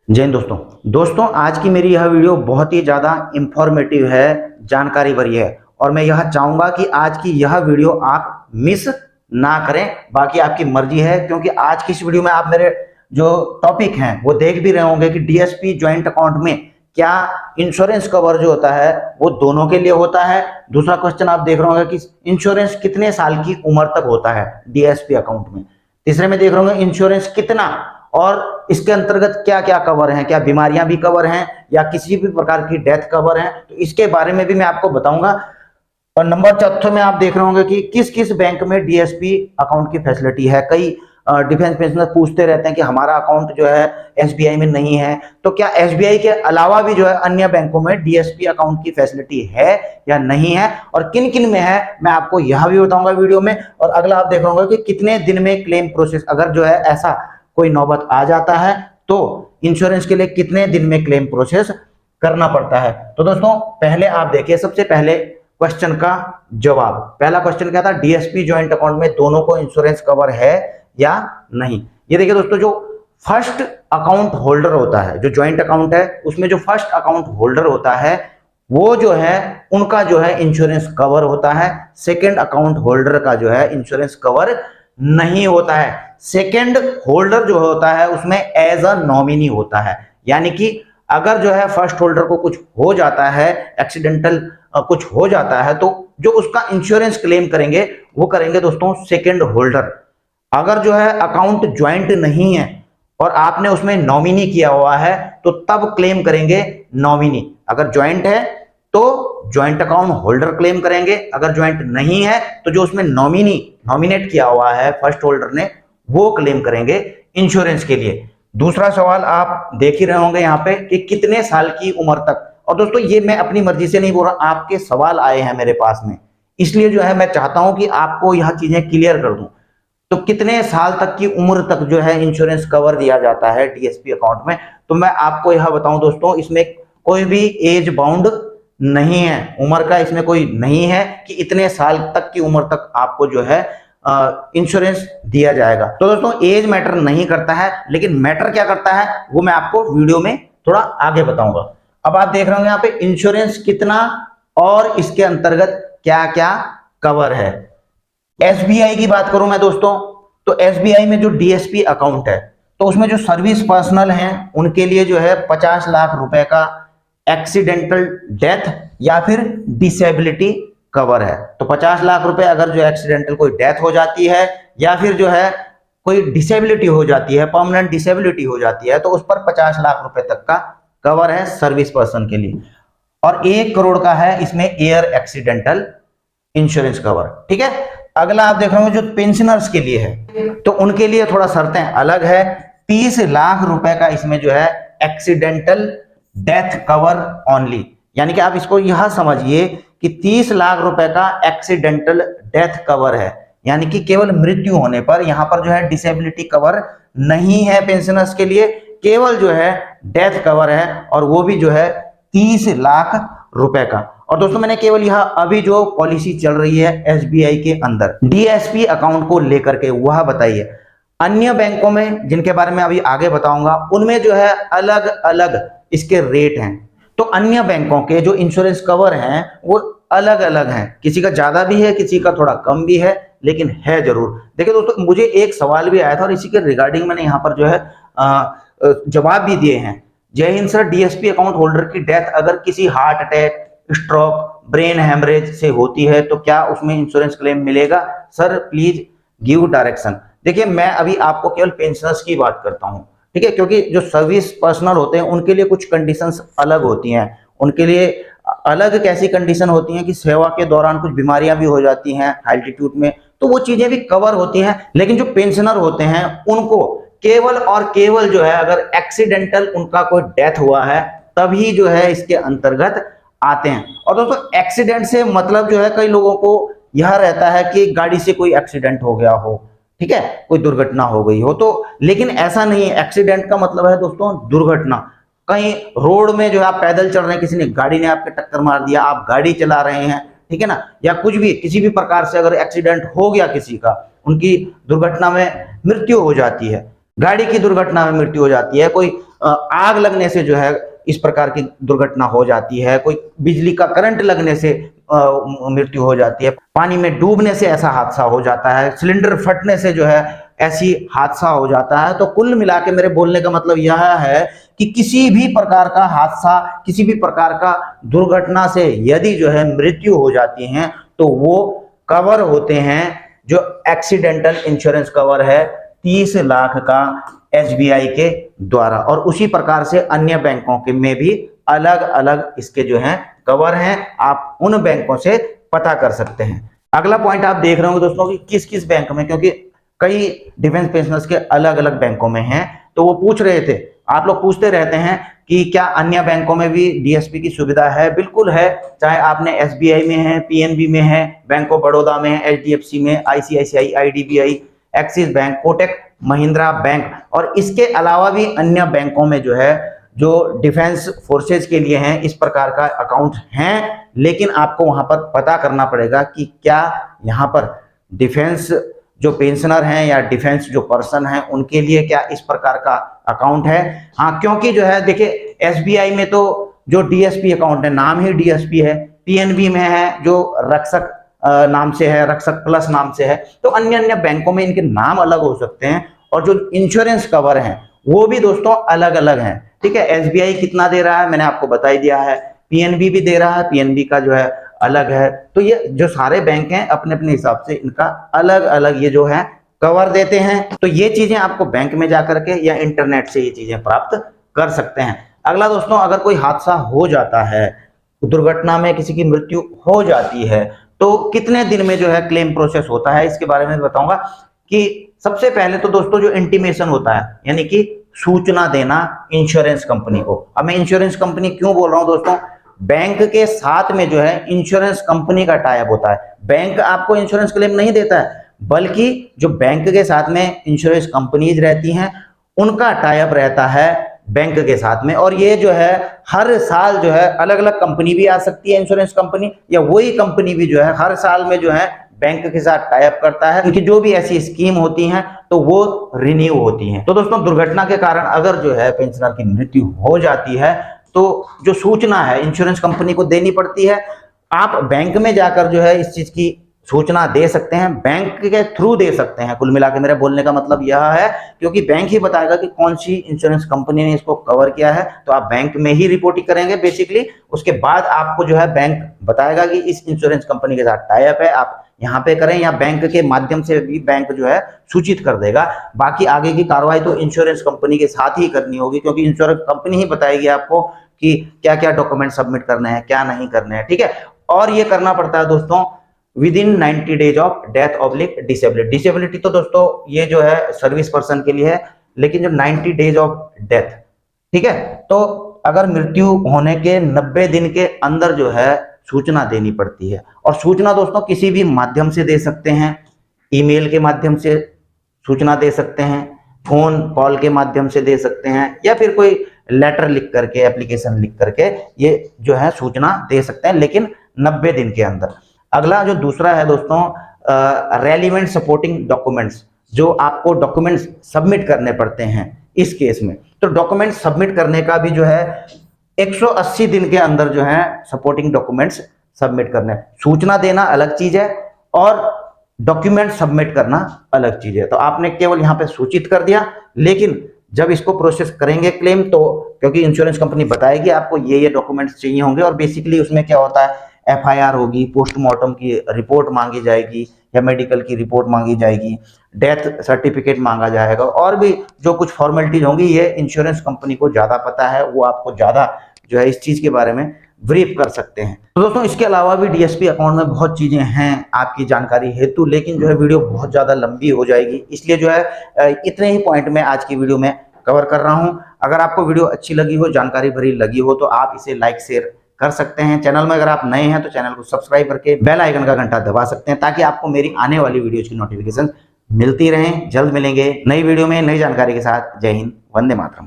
जय हिंद दोस्तों आज की मेरी यह वीडियो बहुत ही ज़्यादा इंफॉर्मेटिव है, जानकारी भरी है और मैं यह चाहूँगा कि आज की यह वीडियो आप मिस ना करें। बाकी आपकी मर्जी है, क्योंकि आज की इस वीडियो में आप मेरे जो टॉपिक हैं वो देख भी रहे होंगे कि डीएसपी ज्वाइंट अकाउंट में क्या इंश्योरेंस कवर जो होता है वो दोनों के लिए होता है। दूसरा क्वेश्चन आप देख रहे होंगे कि इंश्योरेंस कितने साल की उम्र तक होता है डीएसपी अकाउंट में। तीसरे में देख रहे होंगे इंश्योरेंस कितना और इसके अंतर्गत क्या क्या कवर हैं, क्या बीमारियां भी कवर हैं या किसी भी प्रकार की डेथ कवर है, तो इसके बारे में भी मैं आपको बताऊंगा। और नंबर चौथे में आप देख रहे होंगे कि किस किस बैंक में डीएसपी अकाउंट की फैसिलिटी है। कई डिफेंस पेंशनर पूछते रहते हैं कि हमारा अकाउंट जो है एसबीआई में नहीं है, तो क्या एसबीआई के अलावा भी जो है अन्य बैंकों में डीएसपी अकाउंट की फैसिलिटी है या नहीं है और किन किन में है, मैं आपको यह भी बताऊंगा वीडियो में। और अगला आप देख रहे होंगे कि कितने दिन में क्लेम प्रोसेस, अगर जो है ऐसा कोई नौबत आ जाता है तो इंश्योरेंस के लिए कितने दिन में क्लेम प्रोसेस करना पड़ता है। तो दोस्तों पहले आप देखिए, सबसे पहले क्वेश्चन का जवाब। पहला क्वेश्चन क्या था, डीएसपी ज्वाइंट अकाउंट में दोनों को इंश्योरेंस कवर है या नहीं। ये देखिए दोस्तों, जो फर्स्ट अकाउंट होल्डर होता है, जो ज्वाइंट अकाउंट है उसमें जो फर्स्ट अकाउंट होल्डर होता है वो जो है उनका जो है इंश्योरेंस कवर होता है। सेकंड अकाउंट होल्डर का जो है इंश्योरेंस कवर नहीं होता है। सेकंड होल्डर जो होता है उसमें एज अ नॉमिनी होता है, यानी कि अगर जो है फर्स्ट होल्डर को कुछ हो जाता है, एक्सीडेंटल कुछ हो जाता है, तो जो उसका इंश्योरेंस क्लेम करेंगे वो करेंगे दोस्तों सेकंड होल्डर। अगर जो है अकाउंट ज्वाइंट नहीं है और आपने उसमें नॉमिनी किया हुआ है तो तब क्लेम करेंगे नॉमिनी। अगर ज्वाइंट है तो ज्वाइंट अकाउंट होल्डर क्लेम करेंगे, अगर ज्वाइंट नहीं है तो जो उसमें नॉमिनेट किया हुआ है फर्स्ट होल्डर ने वो क्लेम करेंगे इंश्योरेंस के लिए। दूसरा सवाल आप देख ही रहे होंगे यहाँ पे कि कितने साल की उम्र तक। और दोस्तों ये मैं अपनी मर्जी से नहीं बोल रहा, आपके सवाल आए हैं मेरे पास में, इसलिए जो है मैं चाहता हूं कि आपको यह चीजें क्लियर कर दूं। तो कितने साल तक की उम्र तक जो है इंश्योरेंस कवर दिया जाता है डीएसपी अकाउंट में, तो मैं आपको यह बताऊं दोस्तों, इसमें कोई भी एज बाउंड नहीं है, उम्र का इसमें कोई नहीं है कि इतने साल तक की उम्र तक आपको जो है इंश्योरेंस दिया जाएगा। तो दोस्तों एज मैटर नहीं करता है, लेकिन मैटर क्या करता है वो मैं आपको वीडियो में थोड़ा आगे बताऊंगा। अब आप देख रहे होंगे यहाँ पे इंश्योरेंस कितना और इसके अंतर्गत क्या क्या कवर है। एसबीआई की बात करूं मैं दोस्तों, तो एसबीआई में जो डीएसपी अकाउंट है तो उसमें जो सर्विस पर्सनल हैं उनके लिए जो है 50 लाख रुपए का एक्सीडेंटल डेथ या फिर डिसेबिलिटी कवर है। तो 50 लाख रुपए अगर जो एक्सीडेंटल कोई डेथ हो जाती है या फिर जो है कोई डिसेबिलिटी हो जाती है, परमानेंट डिसेबिलिटी हो जाती है, तो उस पर 50 लाख रुपए तक का कवर है सर्विस पर्सन के लिए। और 1 करोड़ का है इसमें एयर एक्सीडेंटल इंश्योरेंस कवर। ठीक है, अगला आप देख रहे हो जो पेंशनर्स के लिए है तो उनके लिए थोड़ा शर्तें अलग है। 30 लाख रुपए का इसमें जो है एक्सीडेंटल डेथ कवर ओनली, यानी कि आप इसको यह समझिए कि 30 लाख रुपए का एक्सीडेंटल डेथ कवर है, यानी कि केवल मृत्यु होने पर। यहां पर जो है डिसेबिलिटी कवर नहीं है पेंशनर्स के लिए, केवल जो है डेथ कवर है और वो भी जो है 30 लाख रुपए का। और दोस्तों मैंने केवल यह अभी जो पॉलिसी चल रही है एसबीआई के अंदर डीएसपी अकाउंट को लेकर के वह बताइए। अन्य बैंकों में जिनके बारे में अभी आगे बताऊंगा उनमें जो है अलग अलग इसके रेट हैं। तो अन्य बैंकों के जो इंश्योरेंस कवर हैं वो अलग अलग हैं, किसी का ज्यादा भी है किसी का थोड़ा कम भी है, लेकिन है जरूर। देखिए दोस्तों मुझे एक सवाल भी आया था और इसी के रिगार्डिंग मैंने यहाँ पर जो है जवाब भी दिए हैं। जय हिंद सर, डीएसपी अकाउंट होल्डर की डेथ अगर किसी heart attack, stroke, brain haemorrhage से होती है तो क्या उसमें इंश्योरेंस क्लेम मिलेगा? Sir please give direction. देखिए मैं अभी आपको केवल पेंशनर्स की बात करता हूं, ठीक है, क्योंकि जो सर्विस पर्सनल होते हैं उनके लिए कुछ कंडीशंस अलग होती हैं। उनके लिए अलग कैसी कंडीशन होती हैं कि सेवा के दौरान कुछ बीमारियां भी हो जाती हैं एल्टीट्यूड में, तो वो चीजें भी कवर होती हैं। लेकिन जो पेंशनर होते हैं उनको केवल और केवल जो है अगर एक्सीडेंटल उनका कोई डेथ हुआ है तभी जो है इसके अंतर्गत आते हैं। और दोस्तों एक्सीडेंट से मतलब जो है कई लोगों को यह रहता है कि गाड़ी से कोई एक्सीडेंट हो गया हो, ठीक है, कोई दुर्घटना हो गई हो, तो लेकिन ऐसा नहीं है। एक्सीडेंट का मतलब है दोस्तों दुर्घटना। कहीं रोड में जो है आप पैदल चल रहे हैं, किसी ने गाड़ी ने आपके टक्कर मार दिया, आप गाड़ी चला रहे हैं, ठीक है ना, या कुछ भी किसी भी प्रकार से अगर एक्सीडेंट हो गया किसी का, उनकी दुर्घटना में मृत्यु हो जाती है, गाड़ी की दुर्घटना में मृत्यु हो जाती है, कोई आग लगने से जो है इस प्रकार की दुर्घटना हो जाती है, कोई बिजली का करंट लगने से मृत्यु हो जाती है, पानी में डूबने से ऐसा हादसा हो जाता है, सिलेंडर फटने से जो है ऐसी हादसा हो जाता है। तो कुल मिला के मेरे बोलने का मतलब यह है कि किसी भी प्रकार का हादसा, किसी भी प्रकार का दुर्घटना से यदि जो है मृत्यु हो जाती है तो वो कवर होते हैं, जो एक्सीडेंटल इंश्योरेंस कवर है 30 लाख का SBI के द्वारा। और उसी प्रकार से अन्य बैंकों के में भी अलग अलग इसके जो हैं कवर हैं, आप उन बैंकों से पता कर सकते हैं। अगला पॉइंट आप देख रहे होंगे दोस्तों कि किस किस बैंक में, क्योंकि कई डिफेंस पेंशनर्स के अलग अलग बैंकों में हैं, तो वो पूछ रहे थे, आप लोग पूछते रहते हैं कि क्या अन्य बैंकों में भी DSP की सुविधा है। बिल्कुल है, चाहे आपने SBI में है, PNB में है, बैंक ऑफ बड़ौदा में है, HDFC में, ICICI, IDBI, axis bank, Kotak Mahindra bank और इसके अलावा भी अन्य बैंकों में जो है जो डिफेंस फोर्सेज के लिए हैं इस प्रकार का अकाउंट हैं। लेकिन आपको वहां पर पता करना पड़ेगा कि क्या यहाँ पर डिफेंस जो पेंशनर हैं या डिफेंस जो पर्सन हैं उनके लिए क्या इस प्रकार का अकाउंट है। हाँ, क्योंकि जो है देखिए SBI में तो जो DSP अकाउंट है, नाम ही DSP है, PNB में है जो रक्षक नाम से है, रक्षक प्लस नाम से है, तो अन्य अन्य बैंकों में इनके नाम अलग हो सकते हैं और जो इंश्योरेंस कवर हैं वो भी दोस्तों अलग अलग हैं। ठीक है, SBI कितना दे रहा है मैंने आपको बता ही दिया है, PNB भी दे रहा है, PNB का जो है अलग है। तो ये जो सारे बैंक हैं अपने अपने हिसाब से इनका अलग अलग ये जो है कवर देते हैं। तो ये चीजें आपको बैंक में जाकर के या इंटरनेट से ये चीजें प्राप्त कर सकते हैं। अगला दोस्तों, अगर कोई हादसा हो जाता है, दुर्घटना में किसी की मृत्यु हो जाती है, तो कितने दिन में जो है क्लेम प्रोसेस होता है, इसके बारे में बताऊंगा। कि सबसे पहले तो दोस्तों जो इंटीमेशन होता है, यानी कि सूचना देना इंश्योरेंस कंपनी को। अब मैं इंश्योरेंस कंपनी क्यों बोल रहा हूं दोस्तों, बैंक के साथ में जो है इंश्योरेंस कंपनी का टाई अप होता है। बैंक आपको इंश्योरेंस क्लेम नहीं देता है, बल्कि जो बैंक के साथ में इंश्योरेंस कंपनीज रहती हैं उनका टाई अप रहता है बैंक के साथ में। और ये जो है हर साल जो है अलग अलग कंपनी भी आ सकती है इंश्योरेंस कंपनी, या वही कंपनी भी जो है हर साल में जो है बैंक के साथ टाई अप करता है। उनकी जो भी ऐसी स्कीम होती हैं तो वो रिन्यू होती हैं। तो दोस्तों दुर्घटना के कारण अगर जो है पेंशनर की मृत्यु हो जाती है तो जो सूचना है इंश्योरेंस कंपनी को देनी पड़ती है। आप बैंक में जाकर जो है इस चीज की सूचना दे सकते हैं, बैंक के थ्रू दे सकते हैं। कुल मिला के मेरे बोलने का मतलब यह है, क्योंकि बैंक ही बताएगा कि कौन सी इंश्योरेंस कंपनी ने इसको कवर किया है, तो आप बैंक में ही रिपोर्टिंग करेंगे बेसिकली। उसके बाद आपको जो है बैंक बताएगा कि इस इंश्योरेंस कंपनी के साथ टाई अप है, आप यहाँ पे करें, या बैंक के माध्यम से भी बैंक जो है सूचित कर देगा। बाकी आगे की कार्रवाई तो इंश्योरेंस कंपनी के साथ ही करनी होगी, क्योंकि इंश्योरेंस कंपनी ही बताएगी आपको कि क्या क्या डॉक्यूमेंट सबमिट करने हैं, क्या नहीं करने हैं। ठीक है, और ये करना पड़ता है दोस्तों with in 90 days of death oblique disability. Disability तो दोस्तों ये जो है सर्विस पर्सन के लिए है, लेकिन जो 90 डेज ऑफ डेथ, ठीक है, तो अगर मृत्यु होने के 90 दिन के अंदर जो है सूचना देनी पड़ती है। और सूचना दोस्तों किसी भी माध्यम से दे सकते हैं, ईमेल के माध्यम से सूचना दे सकते हैं, फोन कॉल के माध्यम से दे सकते हैं, या फिर कोई लेटर लिख करके, एप्लीकेशन लिख करके ये जो है सूचना दे सकते हैं, लेकिन 90 दिन के अंदर। अगला जो दूसरा है दोस्तों रेलिवेंट सपोर्टिंग डॉक्यूमेंट्स, जो आपको डॉक्यूमेंट्स सबमिट करने पड़ते हैं इस केस में। तो डॉक्यूमेंट सबमिट करने का भी जो है 180 दिन के अंदर जो है सपोर्टिंग डॉक्यूमेंट्स सबमिट करने। सूचना देना अलग चीज है और डॉक्यूमेंट सबमिट करना अलग चीज है। तो आपने केवल यहाँ पे सूचित कर दिया, लेकिन जब इसको प्रोसेस करेंगे क्लेम, तो क्योंकि इंश्योरेंस कंपनी बताएगी आपको ये डॉक्यूमेंट्स चाहिए होंगे, और बेसिकली उसमें क्या होता है FIR होगी, पोस्टमार्टम की रिपोर्ट मांगी जाएगी, या मेडिकल की रिपोर्ट मांगी जाएगी, डेथ सर्टिफिकेट मांगा जाएगा, और भी जो कुछ फॉर्मेलिटीज होंगी ये इंश्योरेंस कंपनी को ज्यादा पता है, वो आपको ज्यादा जो है इस चीज के बारे में ब्रीफ कर सकते हैं। तो दोस्तों इसके अलावा भी DSP अकाउंट में बहुत चीजें हैं आपकी जानकारी हेतु, लेकिन जो है वीडियो बहुत ज्यादा लंबी हो जाएगी, इसलिए जो है इतने ही पॉइंट में आज की वीडियो में कवर कर रहा हूं। अगर आपको वीडियो अच्छी लगी हो, जानकारी भरी लगी हो, तो आप इसे लाइक शेयर कर सकते हैं। चैनल में अगर आप नए हैं तो चैनल को सब्सक्राइब करके बेल आइकन का घंटा दबा सकते हैं, ताकि आपको मेरी आने वाली वीडियोज की नोटिफिकेशन मिलती रहें। जल्द मिलेंगे नई वीडियो में नई जानकारी के साथ। जय हिंद, वंदे मातरम।